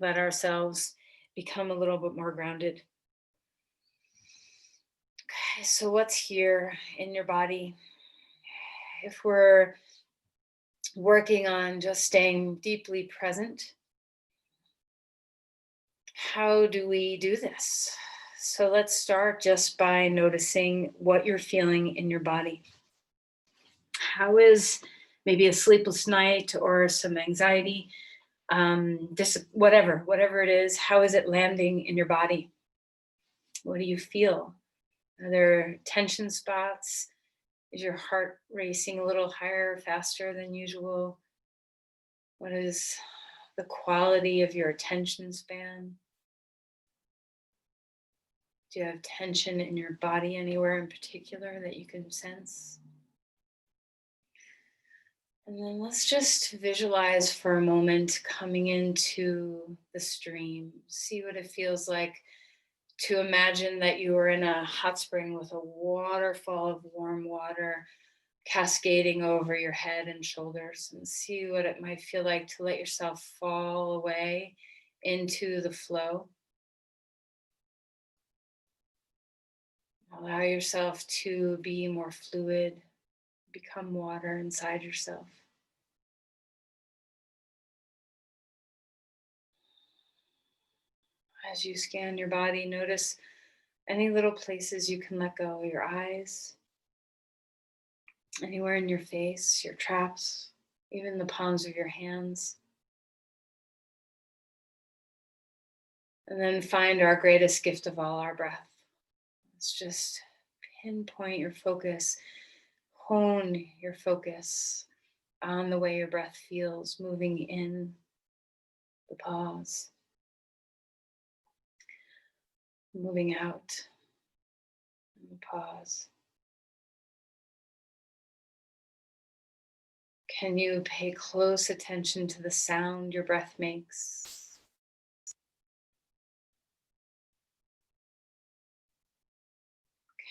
let ourselves become a little bit more grounded. Okay, so what's here in your body? If we're working on just staying deeply present, how do we do this? So let's start just by noticing what you're feeling in your body. How is maybe a sleepless night or some anxiety, whatever it is, how is it landing in your body? What do you feel? Are there tension spots? Is your heart racing a little higher, faster than usual? What is the quality of your attention span? Do you have tension in your body anywhere in particular that you can sense? And then let's just visualize for a moment coming into the stream. See what it feels like to imagine that you are in a hot spring with a waterfall of warm water cascading over your head and shoulders, and see what it might feel like to let yourself fall away into the flow. Allow yourself to be more fluid, become water inside yourself. As you scan your body, notice any little places you can let go. Your eyes, anywhere in your face, your traps, even the palms of your hands. And then find our greatest gift of all, our breath. Let's just pinpoint your focus, hone your focus on the way your breath feels moving in the pause, moving out in the pause. Can you pay close attention to the sound your breath makes?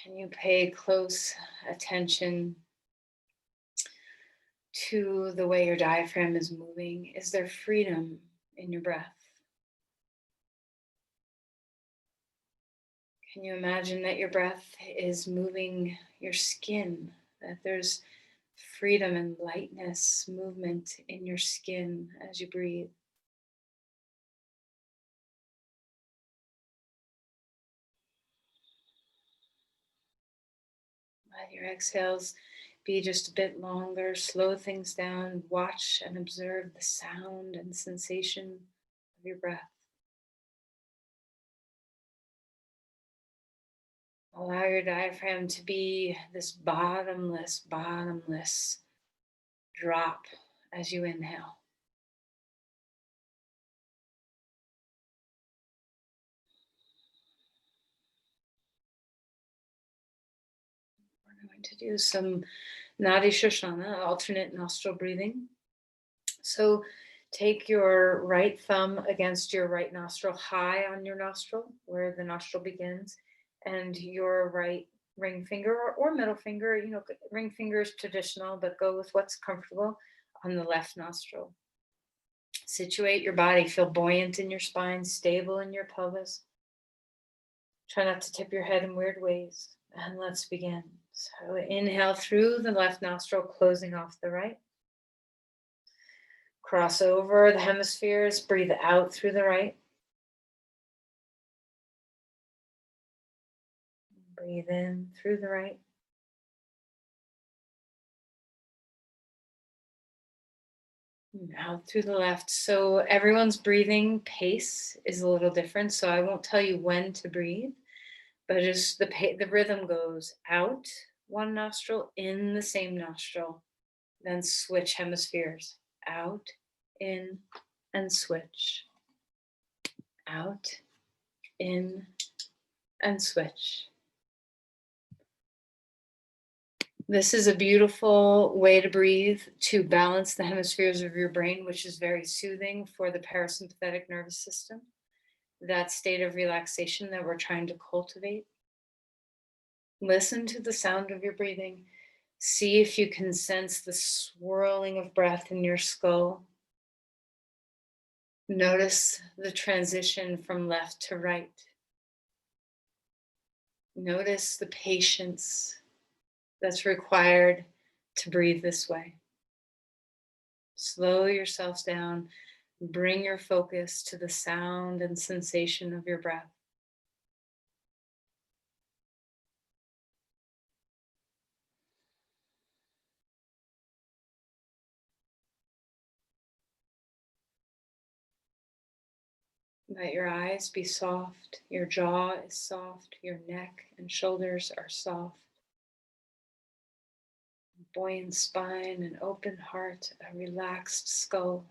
Can you pay close attention to the way your diaphragm is moving? Is there freedom in your breath? Can you imagine that your breath is moving your skin, that there's freedom and lightness, movement in your skin as you breathe? Let your exhales be just a bit longer. Slow things down. Watch and observe the sound and sensation of your breath. Allow your diaphragm to be this bottomless drop as you inhale. We're going to do some Nadi Shoshana, alternate nostril breathing. So take your right thumb against your right nostril, high on your nostril, where the nostril begins, and your right ring finger or middle finger, ring finger is traditional, but go with what's comfortable, on the left nostril. Situate your body, feel buoyant in your spine, stable in your pelvis. Try not to tip your head in weird ways. And let's begin. So inhale through the left nostril, closing off the right. Cross over the hemispheres, breathe out through the right. Breathe in through the right. And out through the left. So everyone's breathing pace is a little different. So I won't tell you when to breathe, but just the rhythm goes out one nostril, in the same nostril, then switch hemispheres. Out, in, and switch. Out, in, and switch. This is a beautiful way to breathe to balance the hemispheres of your brain, which is very soothing for the parasympathetic nervous system, that state of relaxation that we're trying to cultivate. Listen to the sound of your breathing. See if you can sense the swirling of breath in your skull. Notice the transition from left to right. Notice the patience that's required to breathe this way. Slow yourselves down. Bring your focus to the sound and sensation of your breath. Let your eyes be soft. Your jaw is soft. Your neck and shoulders are soft. Buoyant spine, an open heart, a relaxed skull.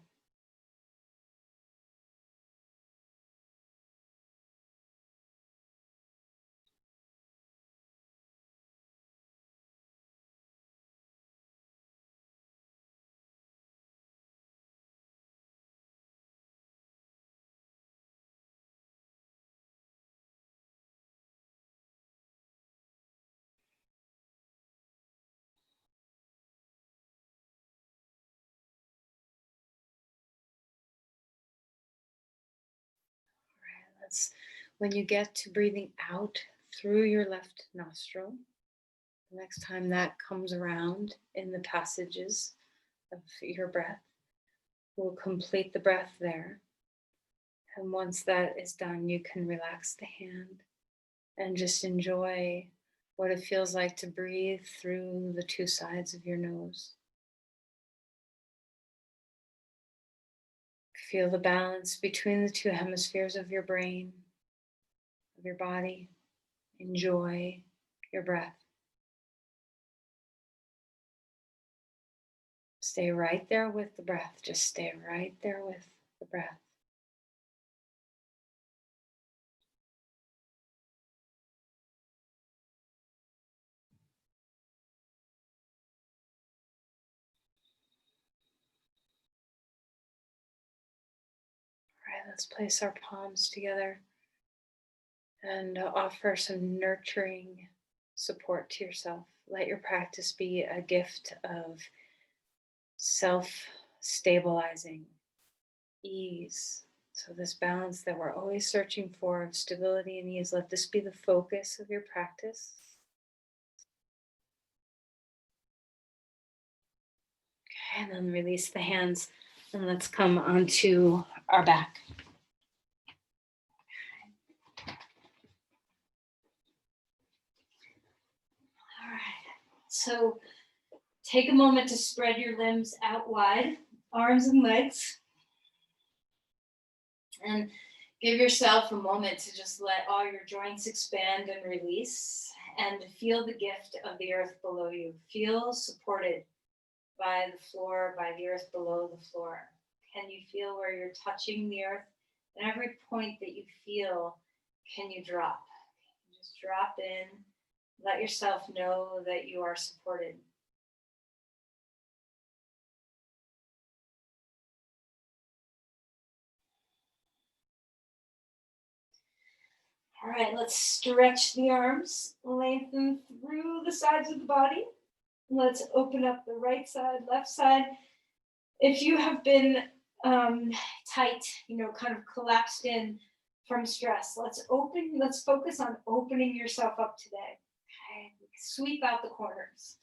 Let's, when you get to breathing out through your left nostril, the next time that comes around in the passages of your breath, we'll complete the breath there. And once that is done, you can relax the hand and just enjoy what it feels like to breathe through the two sides of your nose. Feel the balance between the two hemispheres of your brain, of your body. Enjoy your breath. Stay right there with the breath. Just stay right there with the breath. All right, let's place our palms together and offer some nurturing support to yourself. Let your practice be a gift of self-stabilizing ease. So this balance that we're always searching for of stability and ease, let this be the focus of your practice. Okay, and then release the hands and let's come onto our back. All right, so take a moment to spread your limbs out wide, arms and legs. And give yourself a moment to just let all your joints expand and release and feel the gift of the earth below you. Feel supported by the floor, by the earth below the floor. Can you feel where you're touching the earth? And every point that you feel, can you drop? Just drop in. Let yourself know that you are supported. All right, let's stretch the arms, lengthen through the sides of the body. Let's open up the right side, left side. If you have been tight, kind of collapsed in from stress, let's focus on opening yourself up today. Okay, sweep out the corners.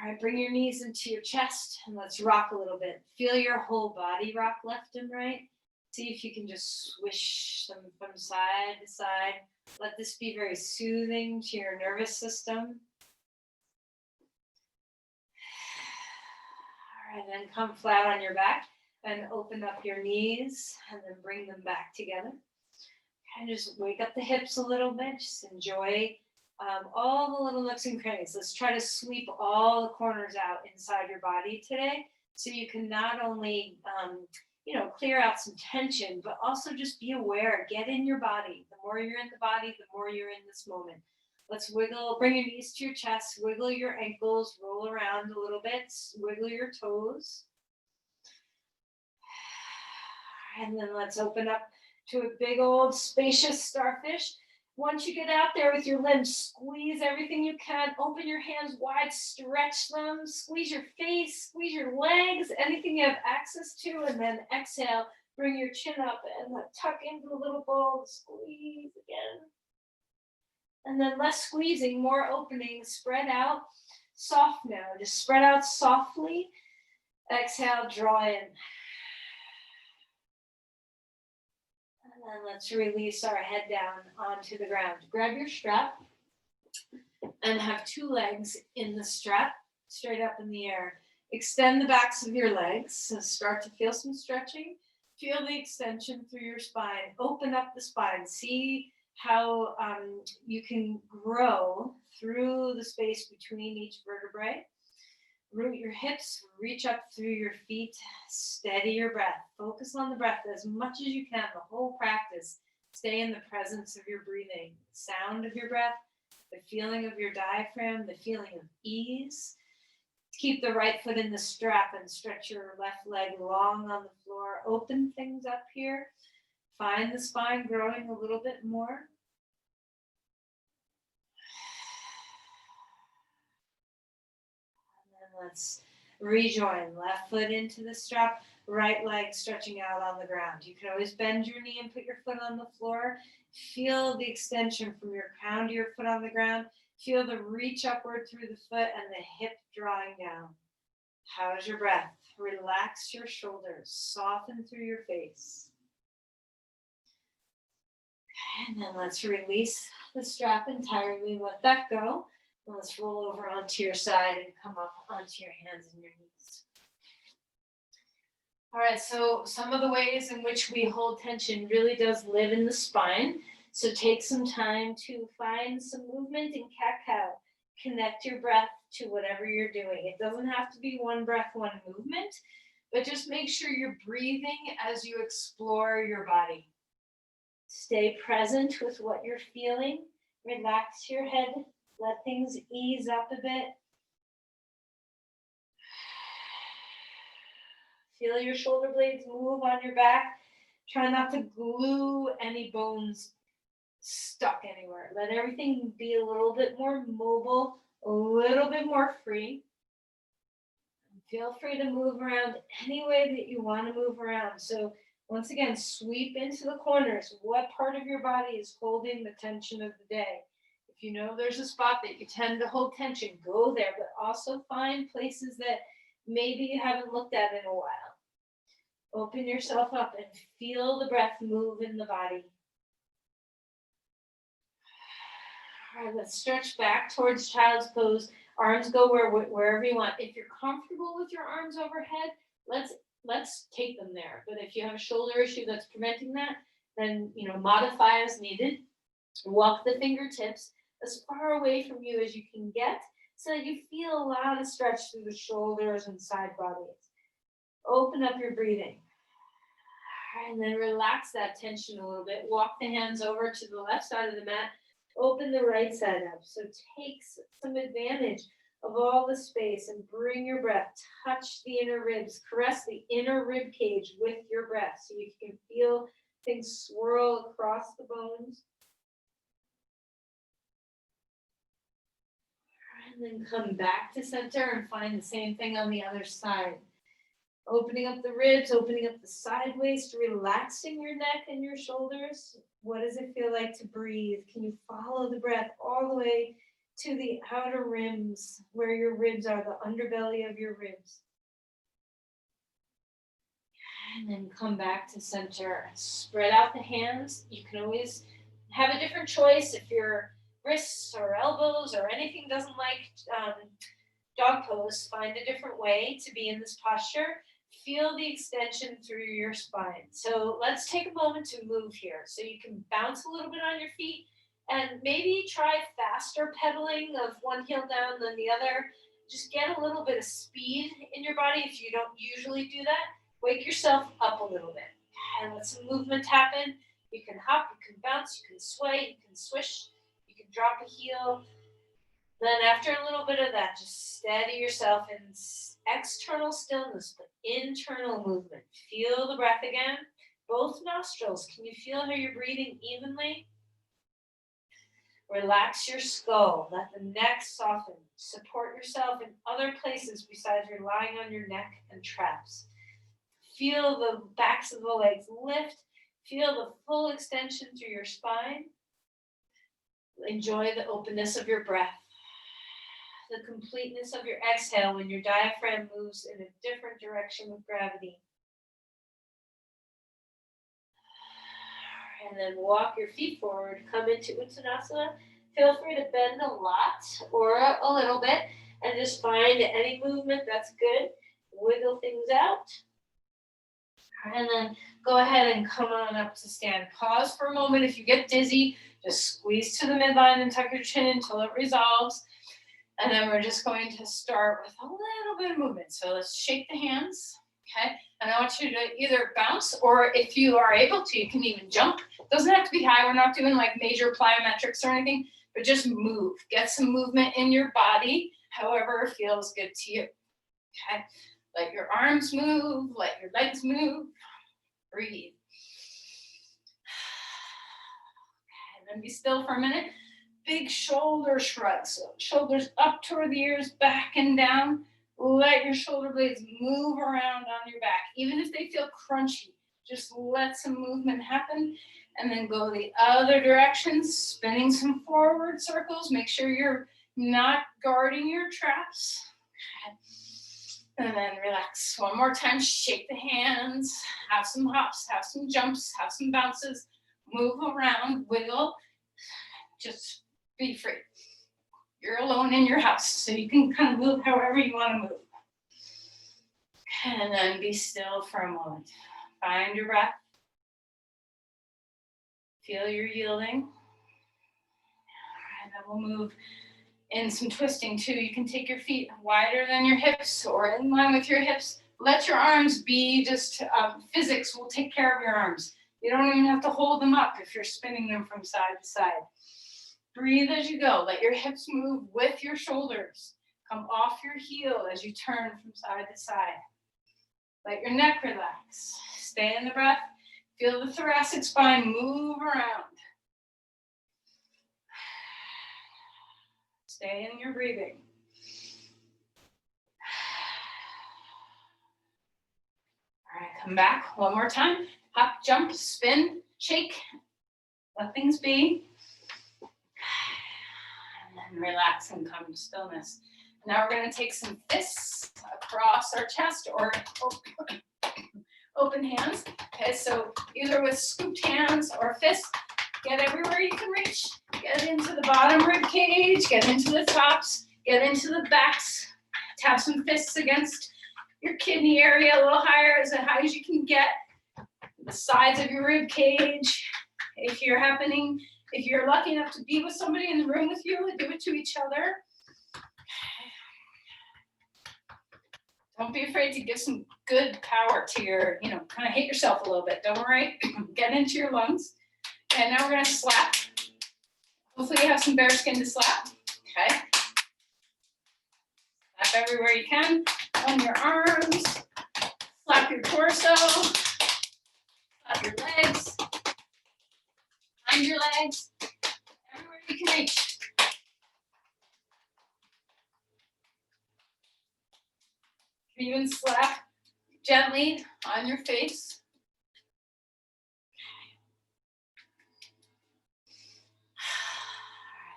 All right, bring your knees into your chest and let's rock a little bit. Feel your whole body rock left and right. See if you can just swish them from side to side. Let this be very soothing to your nervous system. All right, then come flat on your back and open up your knees and then bring them back together. And just wake up the hips a little bit. Just enjoy all the little nooks and crannies. Let's try to sweep all the corners out inside your body today, so you can not only clear out some tension, but also just be aware. Get in your body. The more you're in the body, the more you're in this moment. Let's wiggle. Bring your knees to your chest. Wiggle your ankles. Roll around a little bit. Wiggle your toes. And then let's open up to a big old spacious starfish. Once you get out there with your limbs, squeeze everything you can. Open your hands wide, stretch them, squeeze your face, squeeze your legs, anything you have access to, and then exhale. Bring your chin up and tuck into a little ball, squeeze again. And then less squeezing, more opening, spread out, soft now. Just spread out softly. Exhale, draw in. And then let's release our head down onto the ground. Grab your strap and have two legs in the strap, straight up in the air. Extend the backs of your legs. So start to feel some stretching. Feel the extension through your spine. Open up the spine. See how you can grow through the space between each vertebrae. Root your hips, reach up through your feet, steady your breath. Focus on the breath as much as you can, the whole practice. Stay in the presence of your breathing, the sound of your breath, the feeling of your diaphragm, the feeling of ease. Keep the right foot in the strap and stretch your left leg long on the floor. Open things up here. Find the spine growing a little bit more. Let's rejoin. Left foot into the strap, right leg stretching out on the ground. You can always bend your knee and put your foot on the floor. Feel the extension from your crown to your foot on the ground. Feel the reach upward through the foot and the hip drawing down. How's your breath? Relax your shoulders. Soften through your face. And then let's release the strap entirely. Let that go. Let's roll over onto your side and come up onto your hands and your knees. All right, so some of the ways in which we hold tension really does live in the spine. So take some time to find some movement in cat-cow. Connect your breath to whatever you're doing. It doesn't have to be one breath, one movement, but just make sure you're breathing as you explore your body. Stay present with what you're feeling. Relax your head. Let things ease up a bit. Feel your shoulder blades move on your back. Try not to glue any bones stuck anywhere. Let everything be a little bit more mobile, a little bit more free. Feel free to move around any way that you want to move around. So once again, sweep into the corners. What part of your body is holding the tension of the day? If you know there's a spot that you tend to hold tension, go there, but also find places that maybe you haven't looked at in a while. Open yourself up and feel the breath move in the body. All right, let's stretch back towards child's pose. Arms go wherever you want. If you're comfortable with your arms overhead, let's take them there. But if you have a shoulder issue that's preventing that, then modify as needed. Walk the fingertips as far away from you as you can get so that you feel a lot of stretch through the shoulders and side bodies. Open up your breathing. And then relax that tension a little bit. Walk the hands over to the left side of the mat. Open the right side up. So take some advantage of all the space and bring your breath. Touch the inner ribs. Caress the inner rib cage with your breath so you can feel things swirl across the bones. And then come back to center and find the same thing on the other side. Opening up the ribs, opening up the side waist, relaxing your neck and your shoulders. What does it feel like to breathe? Can you follow the breath all the way to the outer rims where your ribs are, the underbelly of your ribs? And then come back to center. Spread out the hands. You can always have a different choice if your wrists or elbows or anything doesn't like dog pose. Find a different way to be in this posture. Feel the extension through your spine. So let's take a moment to move here. So you can bounce a little bit on your feet and maybe try faster pedaling of one heel down than the other. Just get a little bit of speed in your body if you don't usually do that. Wake yourself up a little bit and let some movement happen. You can hop, you can bounce, you can sway, you can swish, you can drop a heel. Then after a little bit of that, just steady yourself in external stillness, but internal movement. Feel the breath again. Both nostrils. Can you feel how you're breathing evenly? Relax your skull. Let the neck soften. Support yourself in other places besides relying on your neck and traps. Feel the backs of the legs lift. Feel the full extension through your spine. Enjoy the openness of your breath, the completeness of your exhale when your diaphragm moves in a different direction with gravity. And then walk your feet forward, come into Uttanasana. Feel free to bend a lot or a little bit and just find any movement that's good. Wiggle things out. And then go ahead and come on up to stand. Pause for a moment. If you get dizzy, just squeeze to the midline and tuck your chin until it resolves. And then we're just going to start with a little bit of movement. So let's shake the hands, okay? And I want you to either bounce, or if you are able to, you can even jump. It doesn't have to be high. We're not doing like major plyometrics or anything, but just move. Get some movement in your body, however feels good to you, okay? Let your arms move, let your legs move. Breathe. And then be still for a minute. Big shoulder shrugs. So shoulders up toward the ears, back and down. Let your shoulder blades move around on your back. Even if they feel crunchy, just let some movement happen. And then go the other direction, spinning some forward circles. Make sure you're not guarding your traps. And then relax. One more time, shake the hands, have some hops, have some jumps, have some bounces, move around, wiggle, just be free. You're alone in your house, so you can kind of move however you want to move. And then be still for a moment. Find your breath. Feel your yielding. And then we'll move in some twisting too. You can take your feet wider than your hips or in line with your hips. Let your arms be just, physics will take care of your arms. You don't even have to hold them up if you're spinning them from side to side. Breathe as you go. Let your hips move with your shoulders. Come off your heel as you turn from side to side. Let your neck relax. Stay in the breath. Feel the thoracic spine move around. Stay in your breathing. All right, come back one more time. Hop, jump, spin, shake. Let things be. And then relax and come to stillness. Now we're going to take some fists across our chest or open hands. Okay, so either with scooped hands or fists, get everywhere you can reach. Get into the bottom rib cage, get into the tops, get into the backs. Tap some fists against your kidney area a little higher, as high as you can get. The sides of your rib cage. If you're lucky enough to be with somebody in the room with you, do it to each other. Don't be afraid to give some good power to your, kind of hit yourself a little bit. Don't worry. Get into your lungs. And now we're going to slap. Hopefully you have some bear skin to slap. Okay. Slap everywhere you can. On your arms. Slap your torso. Slap your legs. Behind your legs. Everywhere you can reach. You can even slap gently on your face.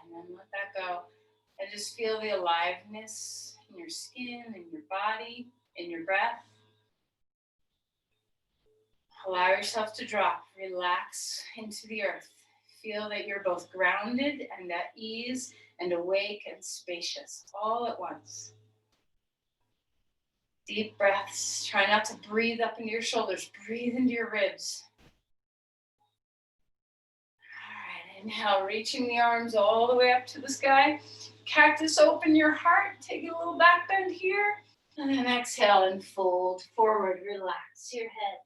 And then let that go. And just feel the aliveness in your skin, in your body, in your breath. Allow yourself to drop, relax into the earth. Feel that you're both grounded and at ease and awake and spacious all at once. Deep breaths. Try not to breathe up into your shoulders. Breathe into your ribs. All right, inhale, reaching the arms all the way up to the sky. Cactus, open your heart. Take a little back bend here. And then exhale and fold forward. Relax your head.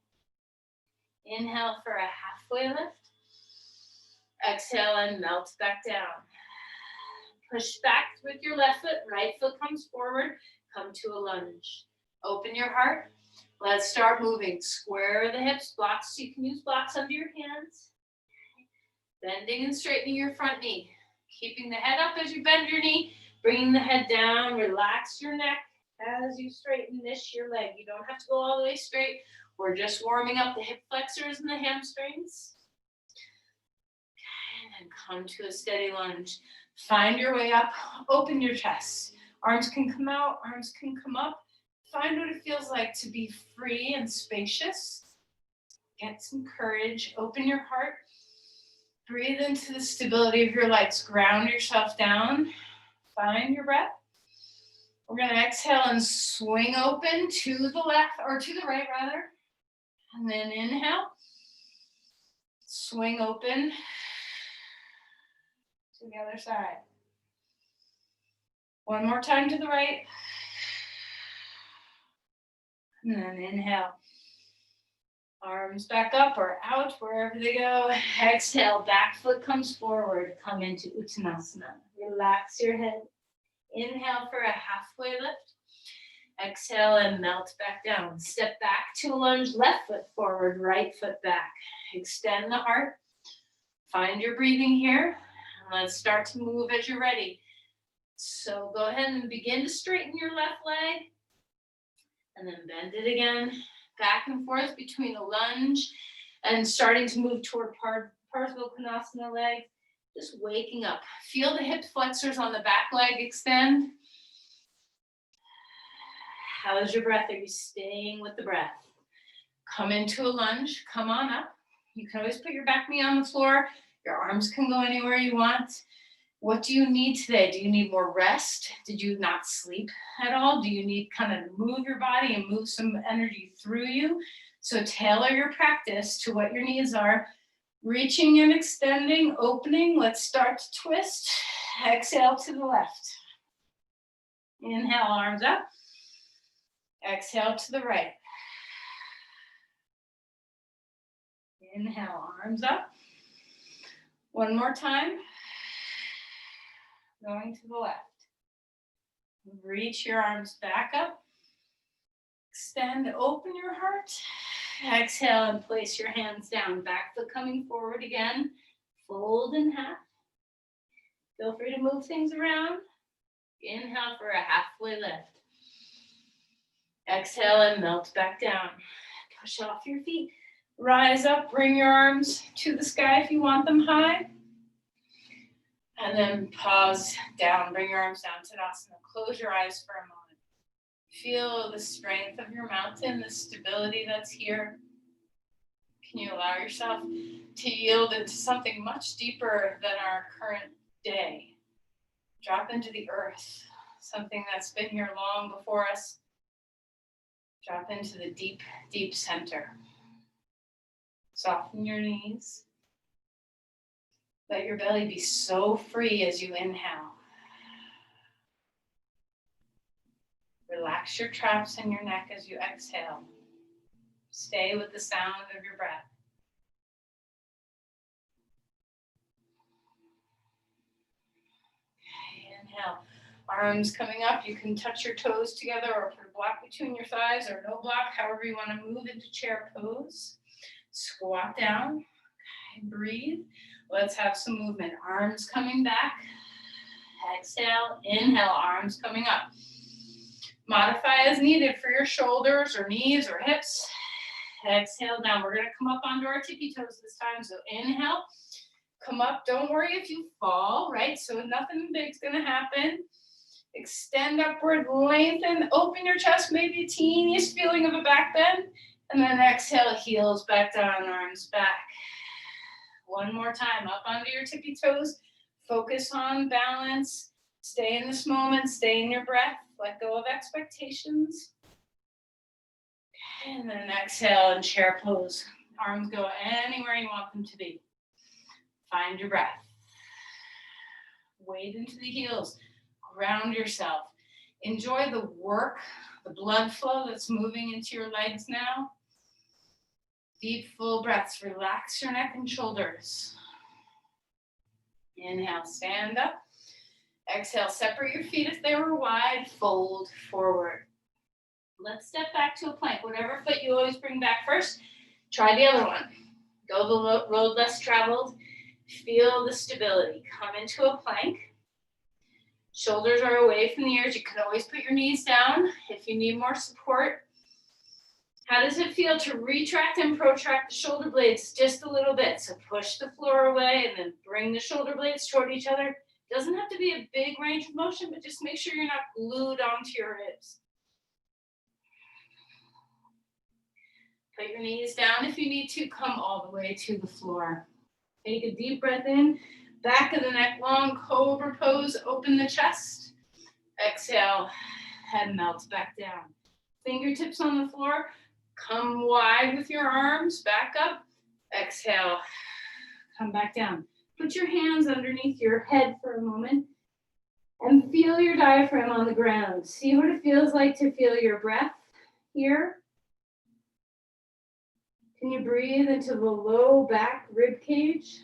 Inhale for a halfway lift. Exhale and melt back down. Push back with your left foot. Right foot comes forward. Come to a lunge. Open your heart. Let's start moving. Square the hips. Blocks. You can use blocks under your hands. Bending and straightening your front knee. Keeping the head up as you bend your knee. Bringing the head down. Relax your neck as you straighten this your leg. You don't have to go all the way straight. We're just warming up the hip flexors and the hamstrings. And then come to a steady lunge. Find your way up, open your chest. Arms can come out, arms can come up. Find what it feels like to be free and spacious. Get some courage, open your heart. Breathe into the stability of your legs. Ground yourself down. Find your breath. We're going to exhale and swing open to the left, or to the right rather. And then inhale. Swing open to the other side. One more time to the right. And then inhale. Arms back up or out, wherever they go. Exhale, back foot comes forward. Come into Uttanasana. Relax your head. Inhale for a halfway lift. Exhale and melt back down. Step back to lunge, left foot forward, right foot back. Extend the heart. Find your breathing here. And let's start to move as you're ready. So go ahead and begin to straighten your left leg. And then bend it again. Back and forth between a lunge and starting to move toward Partha Konasana leg. Just waking up. Feel the hip flexors on the back leg extend. How's your breath? Are you staying with the breath? Come into a lunge. Come on up. You can always put your back knee on the floor. Your arms can go anywhere you want. What do you need today? Do you need more rest? Did you not sleep at all? Do you need kind of move your body and move some energy through you? So tailor your practice to what your needs are. Reaching and extending, opening. Let's start to twist. Exhale to the left. Inhale, arms up. Exhale to the right. Inhale, arms up. One more time. Going to the left. Reach your arms back up. Extend, open your heart. Exhale and place your hands down. Back foot coming forward again. Fold in half. Feel free to move things around. Inhale for a halfway lift. Exhale and melt back down. Push off your feet. Rise up, bring your arms to the sky if you want them high. And then pause down, bring your arms down to Tadasana. Close your eyes for a moment. Feel the strength of your mountain, the stability that's here. Can you allow yourself to yield into something much deeper than our current day? Drop into the earth, something that's been here long before us. Drop into the deep, deep center. Soften your knees. Let your belly be so free as you inhale. Relax your traps in your neck as you exhale. Stay with the sound of your breath. Okay, inhale. Arms coming up. You can touch your toes together or put a block between your thighs or no block, however you want to move into chair pose. Squat down. Okay, breathe. Let's have some movement. Arms coming back. Exhale. Inhale. Arms coming up. Modify as needed for your shoulders or knees or hips. Exhale down. We're going to come up onto our tippy toes this time. So inhale. Come up. Don't worry if you fall, right? So nothing big's going to happen. Extend upward. Lengthen. Open your chest. Maybe a teeniest feeling of a back bend. And then exhale. Heels back down. Arms back. One more time, up onto your tippy toes. Focus on balance. Stay in this moment. Stay in your breath. Let go of expectations. And then exhale and chair pose. Arms go anywhere you want them to be. Find your breath. Wade into the heels. Ground yourself. Enjoy the work, the blood flow that's moving into your legs now. Deep, full breaths. Relax your neck and shoulders. Inhale, stand up. Exhale, separate your feet if they were wide. Fold forward. Let's step back to a plank. Whatever foot you always bring back first, try the other one. Go the road less traveled. Feel the stability. Come into a plank. Shoulders are away from the ears. You can always put your knees down if you need more support. How does it feel to retract and protract the shoulder blades just a little bit? So push the floor away and then bring the shoulder blades toward each other. Doesn't have to be a big range of motion, but just make sure you're not glued onto your hips. Put your knees down if you need to. Come all the way to the floor. Take a deep breath in. Back of the neck long, cobra pose. Open the chest. Exhale. Head melts back down. Fingertips on the floor. Come wide with your arms. Back up. Exhale. Come back down. Put your hands underneath your head for a moment and feel your diaphragm on the ground. See what it feels like to feel your breath here. Can you breathe into the low back rib cage?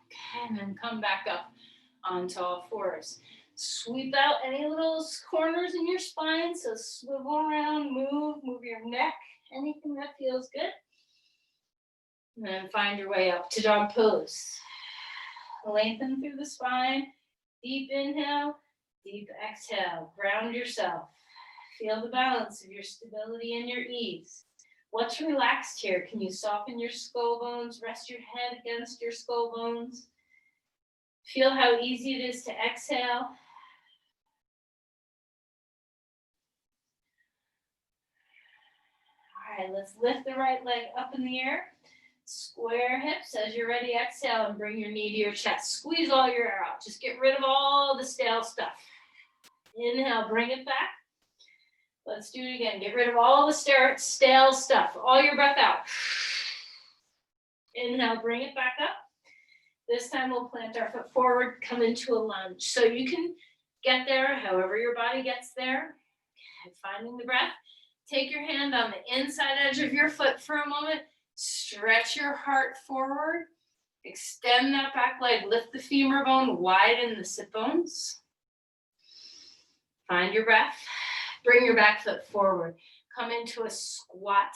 Okay, and then come back up onto all fours. Sweep out any little corners in your spine. So swivel around, move your neck, anything that feels good. And then find your way up to dog pose. Lengthen through the spine. Deep inhale, deep exhale. Ground yourself. Feel the balance of your stability and your ease. What's relaxed here? Can you soften your skull bones? Rest your head against your skull bones. Feel how easy it is to exhale. All right, let's lift the right leg up in the air. Square hips. As you're ready, exhale and bring your knee to your chest. Squeeze all your air out. Just get rid of all the stale stuff. Inhale, bring it back. Let's do it again. Get rid of all the stale stuff. All your breath out. Inhale, bring it back up. This time we'll plant our foot forward, come into a lunge. So you can get there however your body gets there. Finding the breath. Take your hand on the inside edge of your foot for a moment. Stretch your heart forward. Extend that back leg. Lift the femur bone, widen the sit bones. Find your breath. Bring your back foot forward. Come into a squat.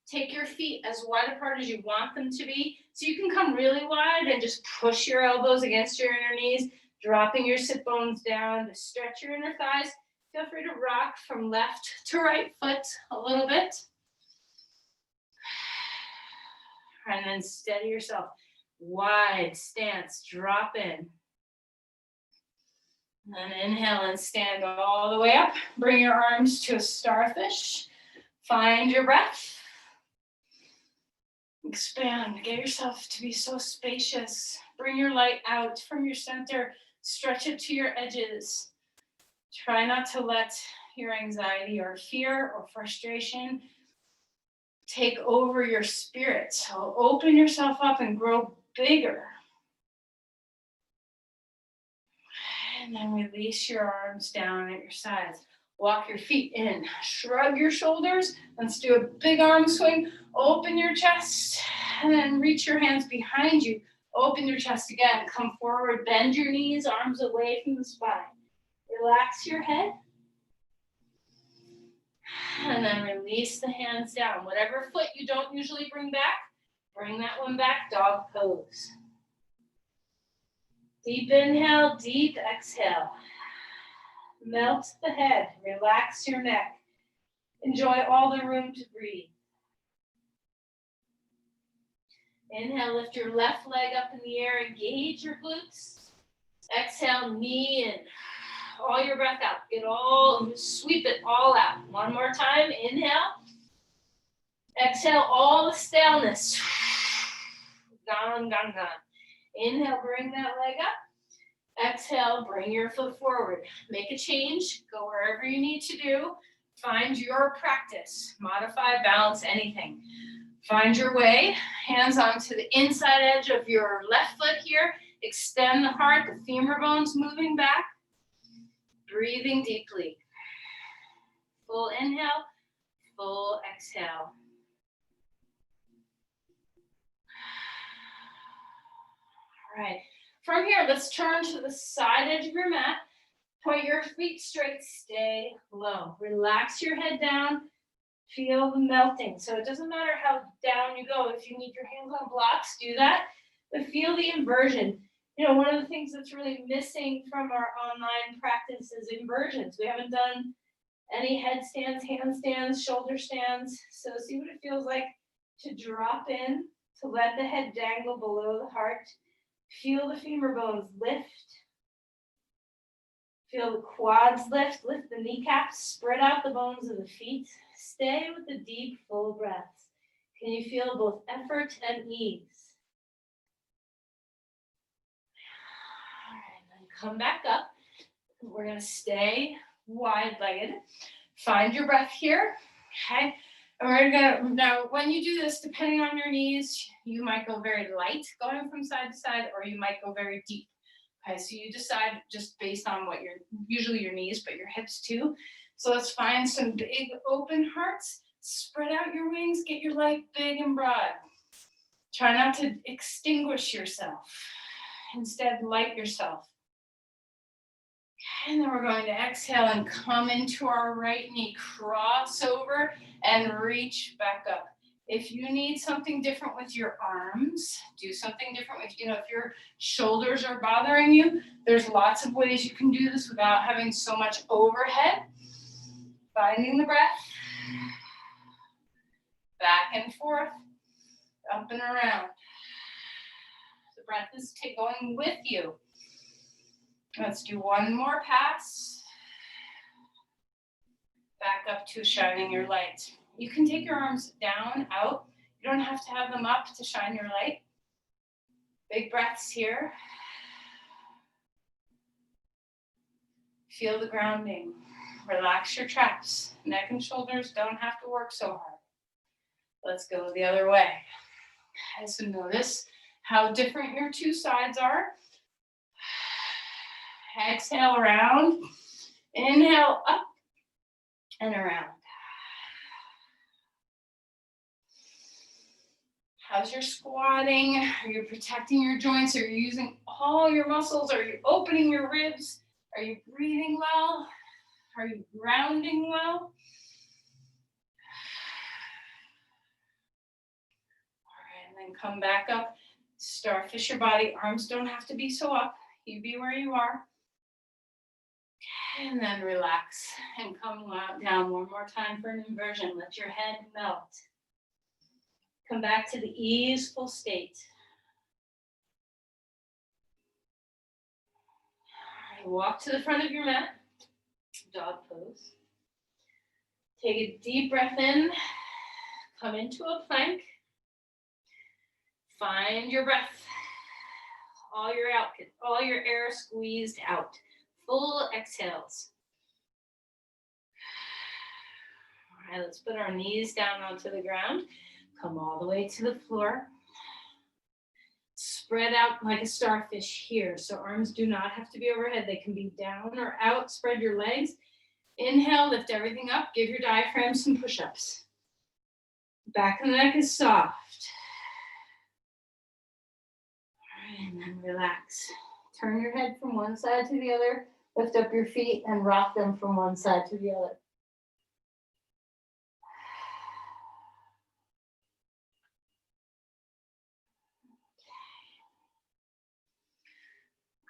Take your feet as wide apart as you want them to be. So you can come really wide and just push your elbows against your inner knees, dropping your sit bones down to stretch your inner thighs. Feel free to rock from left to right foot a little bit. And then steady yourself. Wide stance, drop in. And then inhale and stand all the way up. Bring your arms to a starfish. Find your breath. Expand. Get yourself to be so spacious. Bring your light out from your center. Stretch it to your edges. Try not to let your anxiety or fear or frustration take over your spirit. So open yourself up and grow bigger. And then release your arms down at your sides. Walk your feet in. Shrug your shoulders. Let's do a big arm swing. Open your chest. And then reach your hands behind you. Open your chest again. Come forward. Bend your knees. Arms away from the spine. Relax your head. And then release the hands down. Whatever foot you don't usually bring back, bring that one back. Dog pose. Deep inhale, deep exhale. Melt the head, relax your neck. Enjoy all the room to breathe. Inhale, lift your left leg up in the air, engage your glutes. Exhale, knee in. All your breath out. Sweep it all out. One more time, inhale. Exhale, all the staleness. Gone, gone, gone. Inhale, bring that leg up. Exhale, bring your foot forward. Make a change. Go wherever you need to do. Find your practice. Modify, balance, anything. Find your way. Hands onto the inside edge of your left foot here. Extend the heart, the femur bones moving back. Breathing deeply. Full inhale, full exhale. All right. From here, let's turn to the side edge of your mat. Point your feet straight, stay low. Relax your head down. Feel the melting. So it doesn't matter how down you go. If you need your hands on blocks, do that. But feel the inversion. You know, one of the things that's really missing from our online practice is inversions. We haven't done any headstands, handstands, shoulder stands. So see what it feels like to drop in, to let the head dangle below the heart. Feel the femur bones lift. Feel the quads lift, lift the kneecaps, spread out the bones of the feet. Stay with the deep, full breaths. Can you feel both effort and ease? All right, then come back up. We're gonna stay wide-legged. Find your breath here, okay? And we're gonna, now when you do this, depending on your knees, you might go very light going from side to side, or you might go very deep. Okay, so you decide just based on what usually your knees, but your hips too. So let's find some big open hearts. Spread out your wings, get your leg big and broad. Try not to extinguish yourself. Instead, light yourself. Okay, and then we're going to exhale and come into our right knee, cross over and reach back up. If you need something different with your arms, do something different with, if your shoulders are bothering you, there's lots of ways you can do this without having so much overhead. Finding the breath. Back and forth, up and around. The breath is going with you. Let's do one more pass. Back up to shining your light. You can take your arms down, out. You don't have to have them up to shine your light. Big breaths here. Feel the grounding. Relax your traps. Neck and shoulders don't have to work so hard. Let's go the other way. Okay, so notice how different your two sides are. Exhale around. Inhale up and around. How's your squatting? Are you protecting your joints? Are you using all your muscles? Are you opening your ribs? Are you breathing well? Are you grounding well? All right, and then come back up. Starfish your body. Arms don't have to be so up. You be where you are. And then relax and come down one more time for an inversion. Let your head melt. Come back to the easeful state. All right, walk to the front of your mat. Dog pose. Take a deep breath in. Come into a plank. Find your breath. All your air squeezed out. Full exhales. All right, let's put our knees down onto the ground. Come all the way to the floor. Spread out like a starfish here. So arms do not have to be overhead. They can be down or out. Spread your legs. Inhale, lift everything up. Give your diaphragm some push-ups. Back of the neck is soft. All right, and then relax. Turn your head from one side to the other. Lift up your feet and rock them from one side to the other.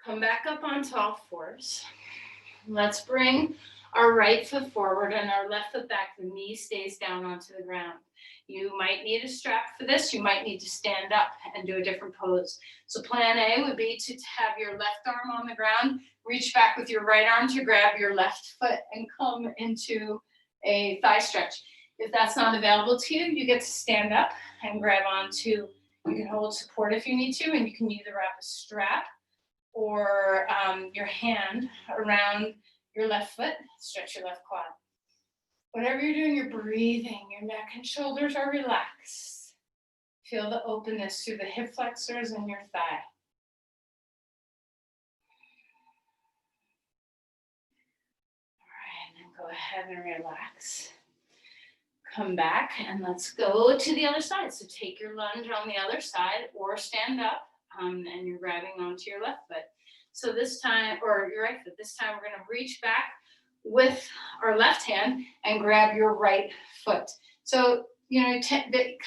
Come back up onto all fours. Let's bring our right foot forward and our left foot back. The knee stays down onto the ground. You might need a strap for this. You might need to stand up and do a different pose. So plan A would be to have your left arm on the ground, reach back with your right arm to grab your left foot and come into a thigh stretch. If that's not available to you, you get to stand up and grab onto, you can hold support if you need to, and you can either wrap a strap or your hand around your left foot, stretch your left quad. Whatever you're doing, you're breathing, your neck and shoulders are relaxed. Feel the openness through the hip flexors and your thigh. All right, and then go ahead and relax. Come back and let's go to the other side. So take your lunge on the other side or stand up. And you're grabbing onto your left foot. So this time, or your right foot, this time we're going to reach back with our left hand and grab your right foot. So, the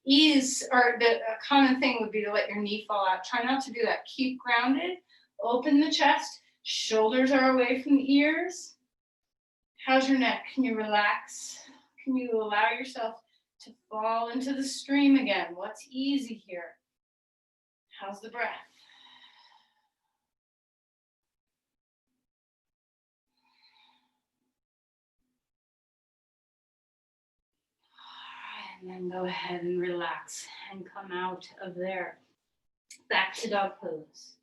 ease, or the common thing would be to let your knee fall out. Try not to do that. Keep grounded. Open the chest. Shoulders are away from the ears. How's your neck? Can you relax? Can you allow yourself to fall into the stream again? What's easy here? How's the breath? And then go ahead and relax and come out of there. Back to dog pose.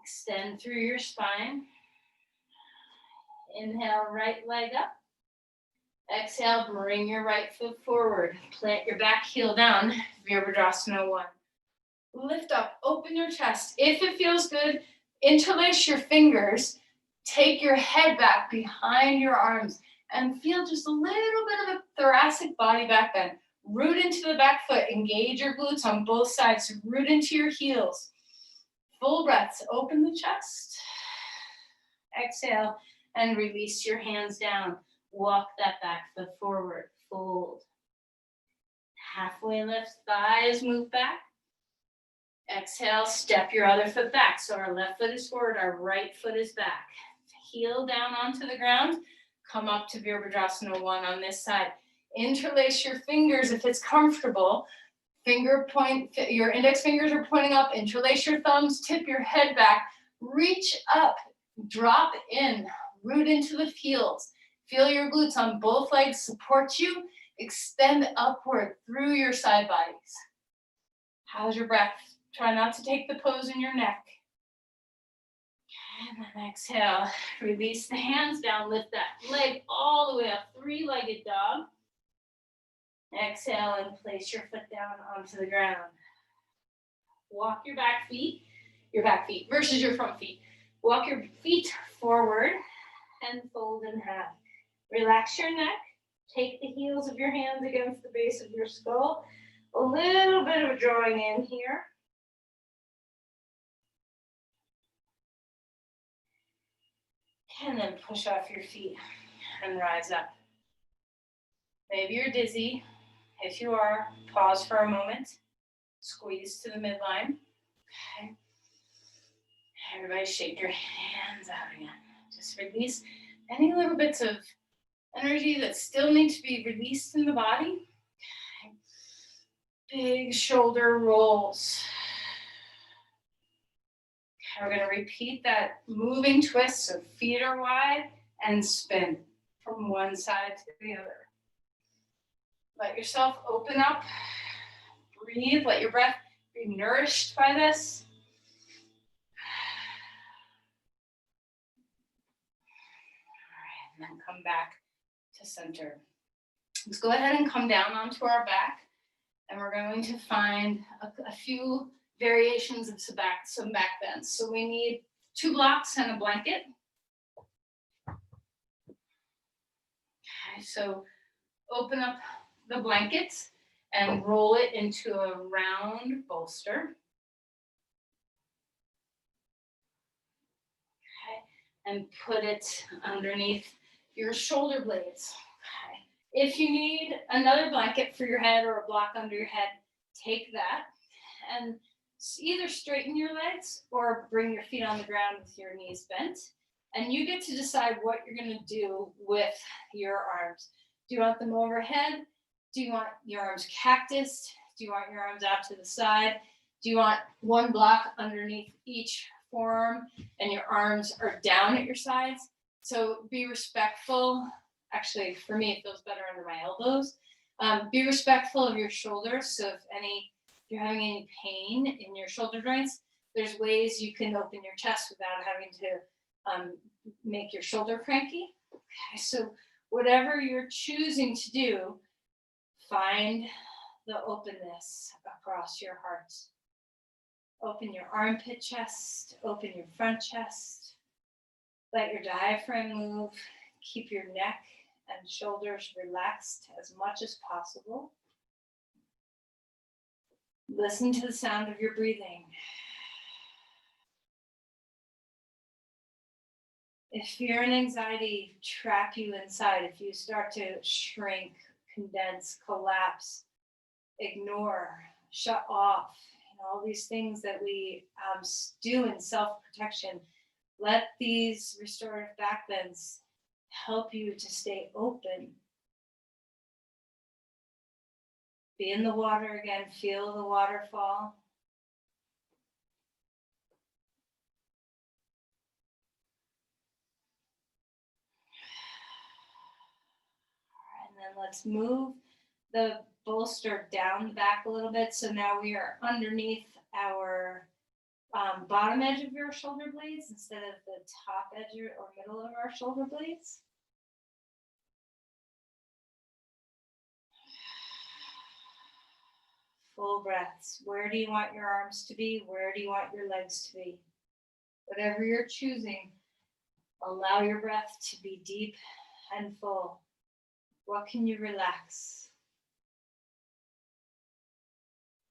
Extend through your spine. Inhale, right leg up. Exhale, bring your right foot forward. Plant your back heel down, Virabhadrasana 1. Lift up, open your chest. If it feels good, interlace your fingers. Take your head back behind your arms and feel just a little bit of a thoracic body back bend. Root into the back foot. Engage your glutes on both sides. Root into your heels. Full breaths. Open the chest. Exhale and release your hands down. Walk that back foot forward. Fold. Halfway lift. Thighs move back. Exhale, step your other foot back. So our left foot is forward, our right foot is back. Heel down onto the ground. Come up to Virabhadrasana 1 on this side. Interlace your fingers if it's comfortable. Your index fingers are pointing up. Interlace your thumbs. Tip your head back. Reach up. Drop in. Root into the heels. Feel your glutes on both legs support you. Extend upward through your side bodies. How's your breath? Try not to take the pose in your neck. And then exhale. Release the hands down. Lift that leg all the way up. Three-legged dog. Exhale and place your foot down onto the ground. Walk your back feet versus your front feet. Walk your feet forward and fold in half. Relax your neck. Take the heels of your hands against the base of your skull. A little bit of a drawing in here. And then push off your feet and rise up. Maybe you're dizzy. If you are, pause for a moment. Squeeze to the midline. Okay. Everybody shake your hands out again. Just release any little bits of energy that still need to be released in the body. Okay. Big shoulder rolls. Okay, we're going to repeat that moving twist, so feet are wide and spin from one side to the other. Let yourself open up, breathe, let your breath be nourished by this. All right, and then come back to center. Let's go ahead and come down onto our back, and we're going to find a few variations of some back bends. So we need 2 blocks and a blanket. Okay, so open up the blanket and roll it into a round bolster. Okay, and put it underneath your shoulder blades. Okay. If you need another blanket for your head or a block under your head, take that and either straighten your legs or bring your feet on the ground with your knees bent. And you get to decide what you're going to do with your arms. Do you want them overhead? Do you want your arms cactus? Do you want your arms out to the side? Do you want one block underneath each forearm and your arms are down at your sides? So be respectful. Actually, for me, it feels better under my elbows. Be respectful of your shoulders. So if you're having any pain in your shoulder joints, there's ways you can open your chest without having to make your shoulder cranky. Okay, so whatever you're choosing to do, find the openness across your heart. Open your armpit chest, open your front chest. Let your diaphragm move. Keep your neck and shoulders relaxed as much as possible. Listen to the sound of your breathing. If fear and anxiety trap you inside, if you start to shrink, condense, collapse, ignore, shut off, all these things that we do in self-protection. Let these restorative back bends help you to stay open. Be in the water again, feel the waterfall. And then let's move the bolster down the back a little bit. So now we are underneath our bottom edge of your shoulder blades instead of the top edge or middle of our shoulder blades. Full breaths. Where do you want your arms to be? Where do you want your legs to be? Whatever you're choosing, allow your breath to be deep and full. What can you relax?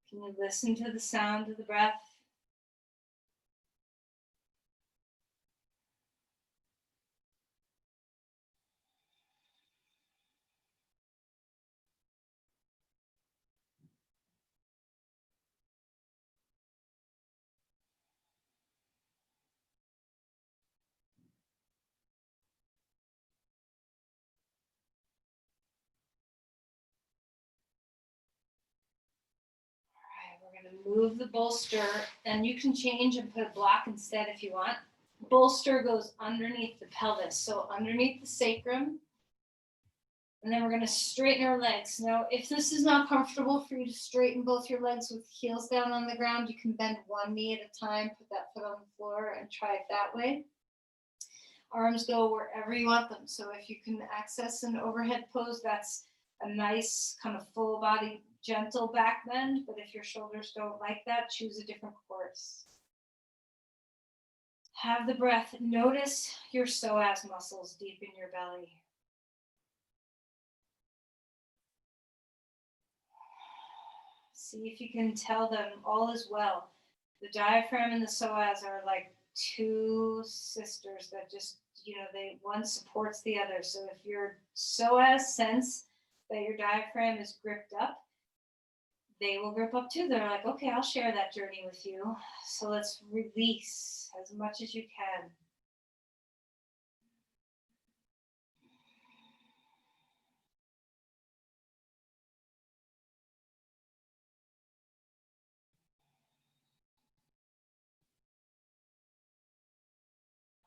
Can you listen to the sound of the breath? We're going to move the bolster, and you can change and put a block instead if you want. Bolster goes underneath the pelvis, so underneath the sacrum. And then we're going to straighten our legs. Now, if this is not comfortable for you to straighten both your legs with heels down on the ground, you can bend one knee at a time, put that foot on the floor, and try it that way. Arms go wherever you want them. So if you can access an overhead pose, that's a nice kind of full body, gentle back bend. But if your shoulders don't like that, choose a different course. Have the breath. Notice your psoas muscles deep in your belly. See if you can tell them all is well. The diaphragm and the psoas are like two sisters that just, one supports the other. So if your psoas sense that your diaphragm is gripped up, they will grip up too. They're like, okay, I'll share that journey with you. So let's release as much as you can.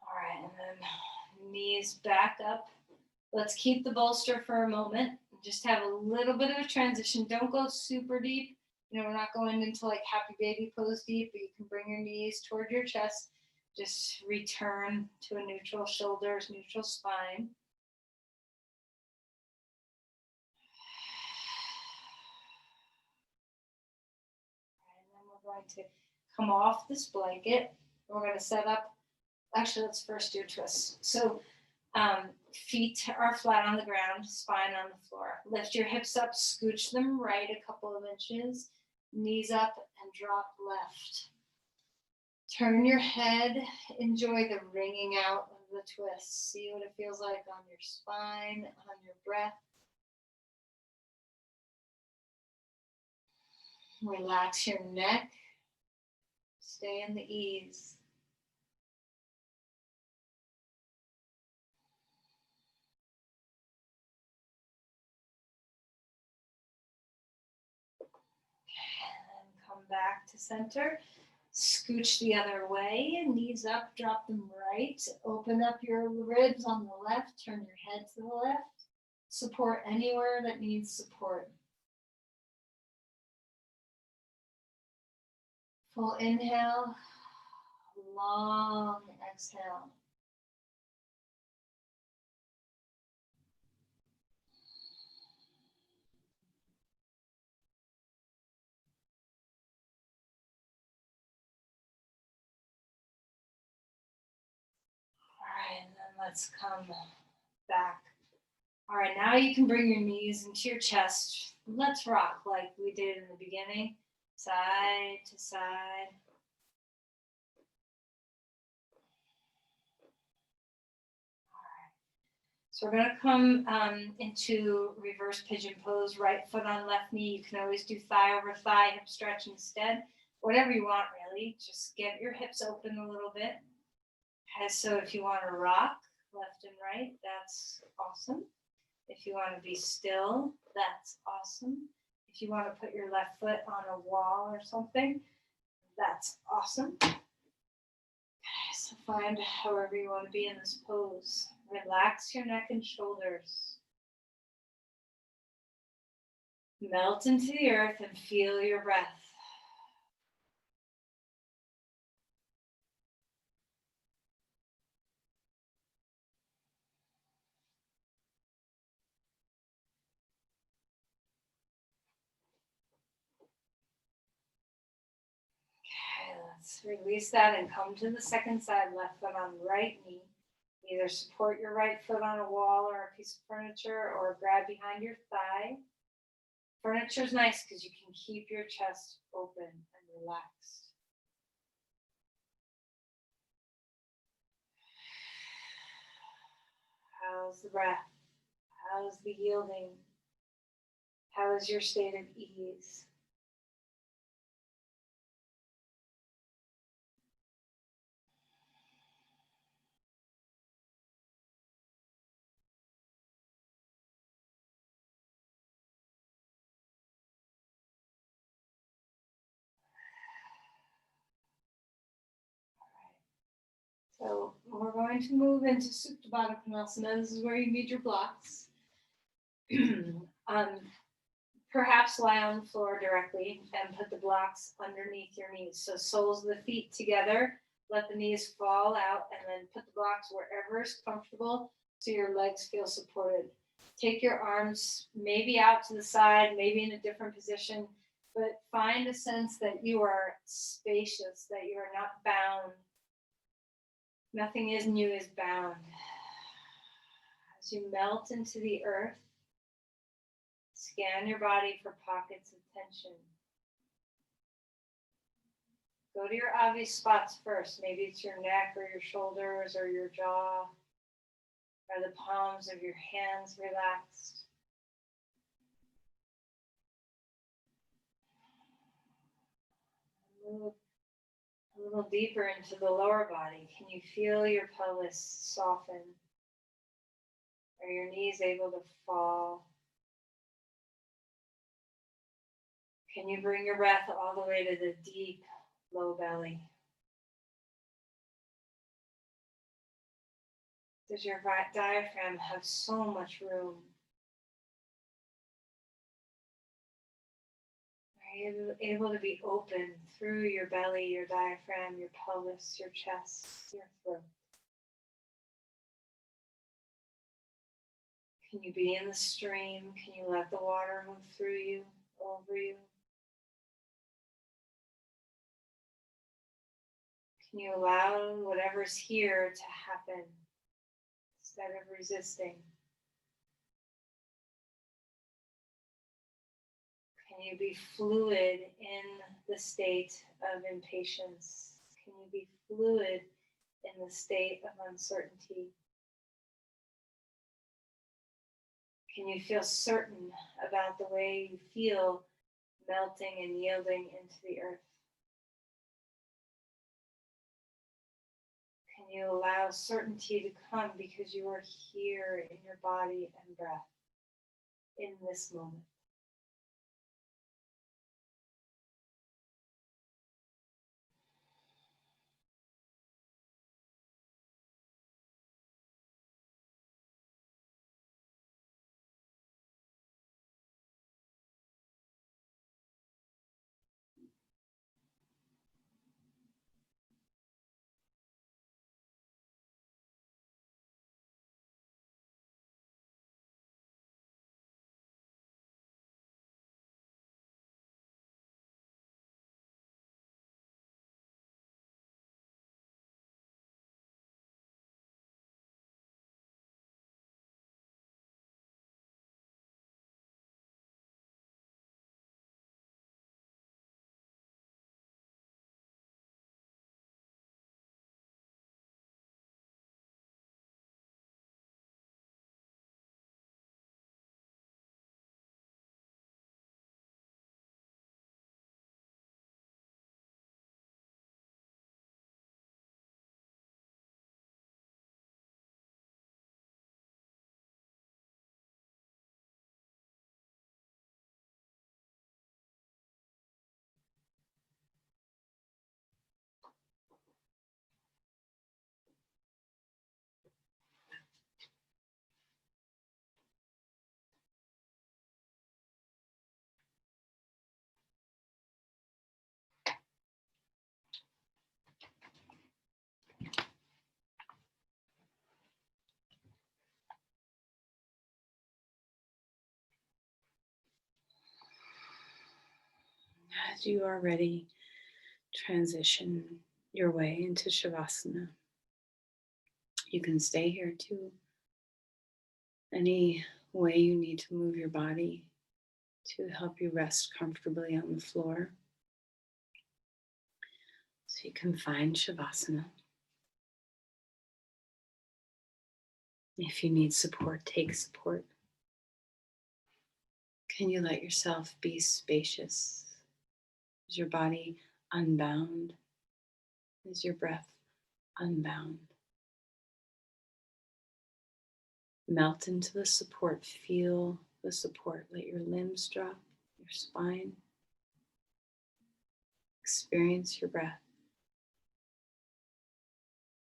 All right, and then knees back up. Let's keep the bolster for a moment. Just have a little bit of a transition. Don't go super deep. We're not going into like happy baby pose deep, but you can bring your knees toward your chest. Just return to a neutral shoulders, neutral spine. And then we're going to come off this blanket. We're going to set up, actually, let's first do a twist. So feet are flat on the ground, spine on the floor. Lift your hips up, scooch them right a couple of inches, knees up and drop left. Turn your head, enjoy the wringing out of the twist. See what it feels like on your spine, on your breath. Relax your neck. Stay in the ease. And come back to center. Scooch the other way, knees up, drop them right. Open up your ribs on the left, turn your head to the left. Support anywhere that needs support. Full inhale, long exhale. All right, and then let's come back. All right, now you can bring your knees into your chest. Let's rock like we did in the beginning, side to side. So we're gonna come into reverse pigeon pose, right foot on left knee. You can always do thigh over thigh, hip stretch instead. Whatever you want, really. Just get your hips open a little bit. Okay, so if you want to rock left and right, that's awesome. If you want to be still, that's awesome. If you want to put your left foot on a wall or something, that's awesome. Okay, so find however you want to be in this pose. Relax your neck and shoulders. Melt into the earth and feel your breath. Okay, let's release that and come to the second side, left foot on right knee. Either support your right foot on a wall or a piece of furniture or grab behind your thigh. Furniture is nice because you can keep your chest open and relaxed. How's the breath? How's the yielding? How is your state of ease? So we're going to move into Supta Baddha Konasana. This is where you need your blocks. Perhaps lie on the floor directly and put the blocks underneath your knees. So soles of the feet together, let the knees fall out, and then put the blocks wherever is comfortable so your legs feel supported. Take your arms maybe out to the side, maybe in a different position, but find a sense that you are spacious, that you are not bound. Nothing in you is bound. As you melt into the earth, scan your body for pockets of tension. Go to your obvious spots first. Maybe it's your neck or your shoulders or your jaw. Are the palms of your hands relaxed? Move a little deeper into the lower body. Can you feel your pelvis soften? Are your knees able to fall? Can you bring your breath all the way to the deep low belly? Does your diaphragm have so much room? Are you able to be open through your belly, your diaphragm, your pelvis, your chest, your throat? Can you be in the stream? Can you let the water move through you, over you? Can you allow whatever's here to happen instead of resisting? Can you be fluid in the state of impatience? Can you be fluid in the state of uncertainty? Can you feel certain about the way you feel melting and yielding into the earth? Can you allow certainty to come because you are here in your body and breath in this moment? As you are ready, transition your way into Shavasana. You can stay here too. Any way you need to move your body to help you rest comfortably on the floor. So you can find Shavasana. If you need support, take support. Can you let yourself be spacious? Is your body unbound? Is your breath unbound? Melt into the support. Feel the support. Let your limbs drop, your spine. Experience your breath.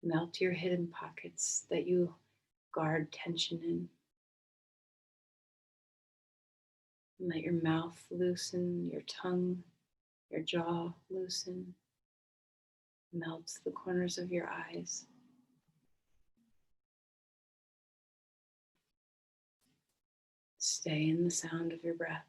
Melt your hidden pockets that you guard tension in. And let your mouth loosen, your tongue, your jaw loosen. Melt the corners of your eyes. Stay in the sound of your breath.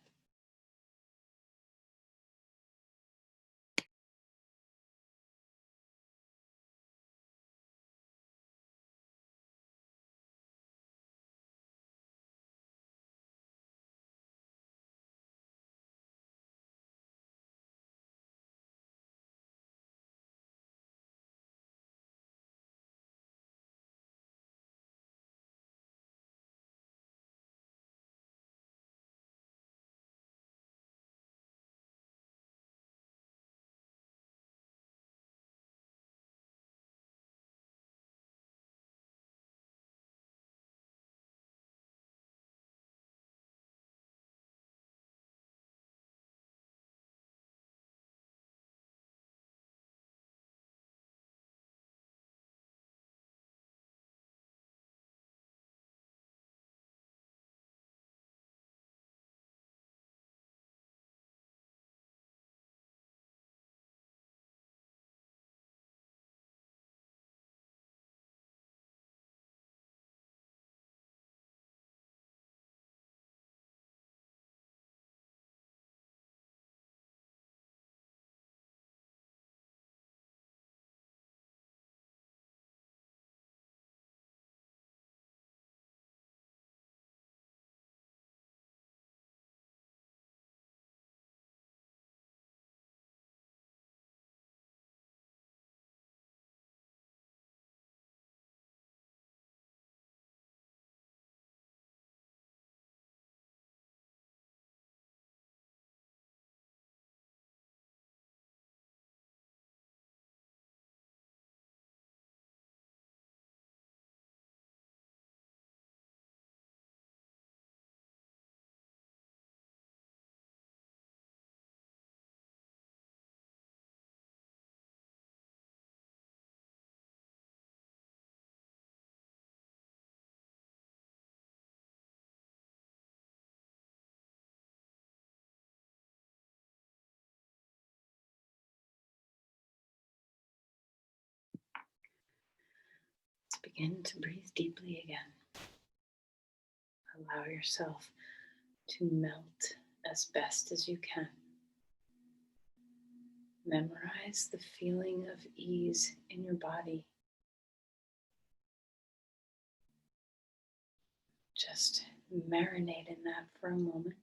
Let's begin to breathe deeply again. Allow yourself to melt as best as you can. Memorize the feeling of ease in your body. Just marinate in that for a moment.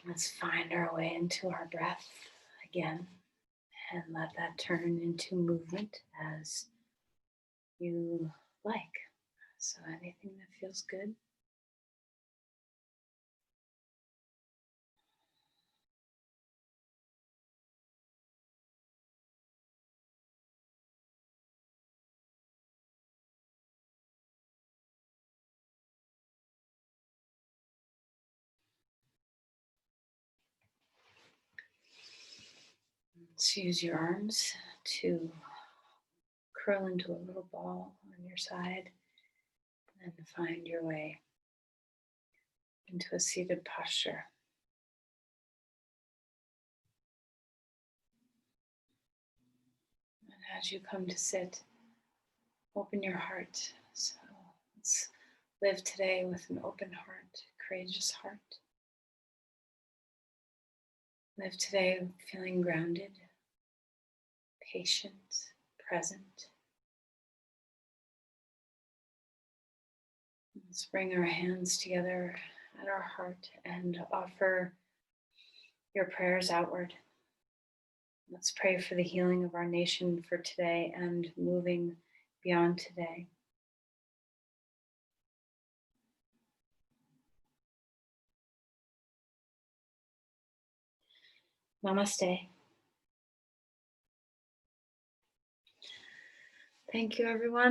Let's find our way into our breath again and let that turn into movement as you like. So anything that feels good. Let's use your arms to curl into a little ball on your side and find your way into a seated posture. And as you come to sit, Open your heart. So let's live today with an open heart, courageous heart. Live today feeling grounded, patient, present. Let's bring our hands together at our heart and offer your prayers outward. Let's pray for the healing of our nation for today and moving beyond today. Namaste. Thank you, everyone.